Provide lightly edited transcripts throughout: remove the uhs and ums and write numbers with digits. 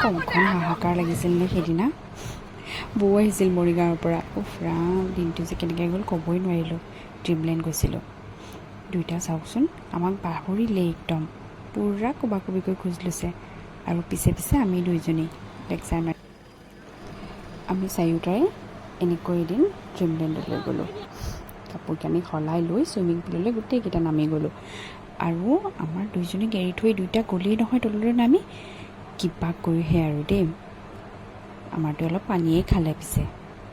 কমখন হাহাকাৰ লাগিছিল নে সেইদিনা। বৌ আহিছিল মৰিগাঁৱৰ পৰা। ৰাম, দিনটো যে কেনেকৈ গ'ল ক'বই নোৱাৰিলোঁ। ড্ৰিমলেণ্ড গৈছিলোঁ। দুইটা চাওকচোন, আমাক পাহৰিলে একদম। পূৰা কোবাকুবিকৈ খোজ লৈছে আৰু পিছে পিছে আমি দুইজনী লেকচাৰ মাৰি। আমি চাৰিওটাই এনেকৈ এদিন ড্ৰিমলেণ্ডলৈ গ'লোঁ। কাপোৰ কানি সলাই লৈ চুইমিং পুললৈ গোটেইকেইটা নামি গ'লোঁ। আৰু আমাৰ দুইজনীক এৰি থৈ দুইটা গ'লেই নহয় তললৈ নামি। কিবা কৰিহে আৰু দেই। আমাৰতো অলপ পানীয়েই খালে, পিছে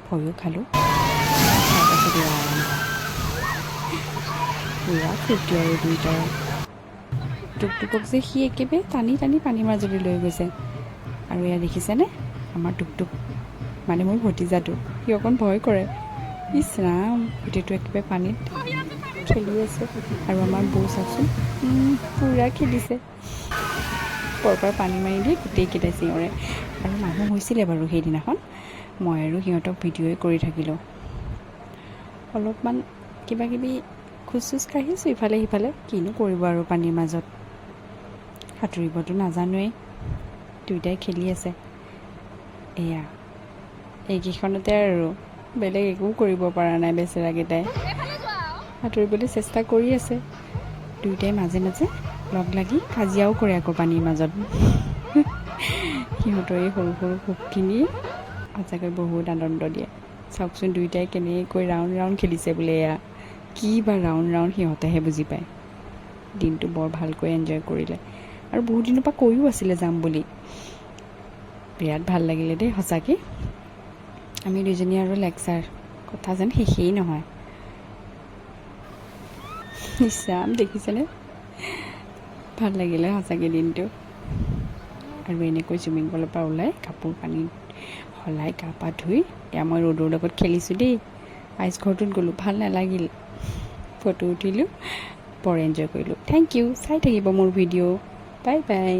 ভয়ো খালোঁ। তাৰপাছত পুৰা ফূৰ্তি আৰু দুইটাৰ। টুকটুকক যে সি একেবাৰে টানি টানি পানীৰ মাজলৈ লৈ গৈছে। আৰু এয়া দেখিছেনে, আমাৰ টুকটুক মানে মোৰ ভতিজাটো, সি অকণ ভয় কৰে। ইছ ৰাম, গোটেইটো একেবাৰে পানীত খেলি আছে। আৰু আমাৰ বৌ চাওকচোন, পূৰা খেলিছে। পৰা পানী মাৰি দি গোটেইকেইটাই চিঞৰে। আৰু মানুহ হৈছিলে বাৰু সেইদিনাখন। মই আৰু সিহঁতক ভিডিঅ'ই কৰি থাকিলোঁ। অলপমান কিবাকিবি খোজ চোজ কাঢ়িছোঁ ইফালে সিফালে। কিনো কৰিব আৰু পানীৰ মাজত, সাঁতুৰিবতো নাজানোৱেই। দুইটাই খেলি আছে। এয়া এইকেইখনতে আৰু বেলেগ একো কৰিব পৰা নাই বেচেৰাকেইটাই। সাঁতুৰিবলৈ চেষ্টা কৰি আছে। দুইটাই মাজে মাজে লগ লাগি কাজিয়াও কৰে আকৌ পানীৰ মাজত। সিহঁতৰ এই সৰু সৰু সুখখিনি সঁচাকৈ বহুত আনন্দ দিয়ে। চাওকচোন, দুইটাই কেনেকৈ ৰাউণ্ড ৰাউণ্ড খেলিছে বোলে। এয়া কি বা ৰাউণ্ড ৰাউণ্ড সিহঁতেহে বুজি পায়। দিনটো বৰ ভালকৈ এনজয় কৰিলে। আৰু বহুত দিনৰ পৰা কৈও আছিলে যাম বুলি। বিৰাট ভাল লাগিলে দেই সঁচাকৈ। আমি দুইজনী আৰু লেকচাৰ কথা যেন শেষেই নহয়। ইছৰাম, দেখিছেনে, ভাল লাগিলে সঁচাকৈ দিনটো। আৰু এনেকৈ চুইমিং পুলৰ পৰা ওলাই কাপোৰ কানি সলাই গা পা ধুই এয়া মই ৰ'দৰ লগত খেলিছোঁ দেই। আইচ ঘৰটোত গ'লোঁ, ভাল নালাগিল। ফটো উঠিলোঁ, বৰ এনজয় কৰিলোঁ। Thank you. চাই থাকিব মোৰ ভিডিঅ'। Bye bye.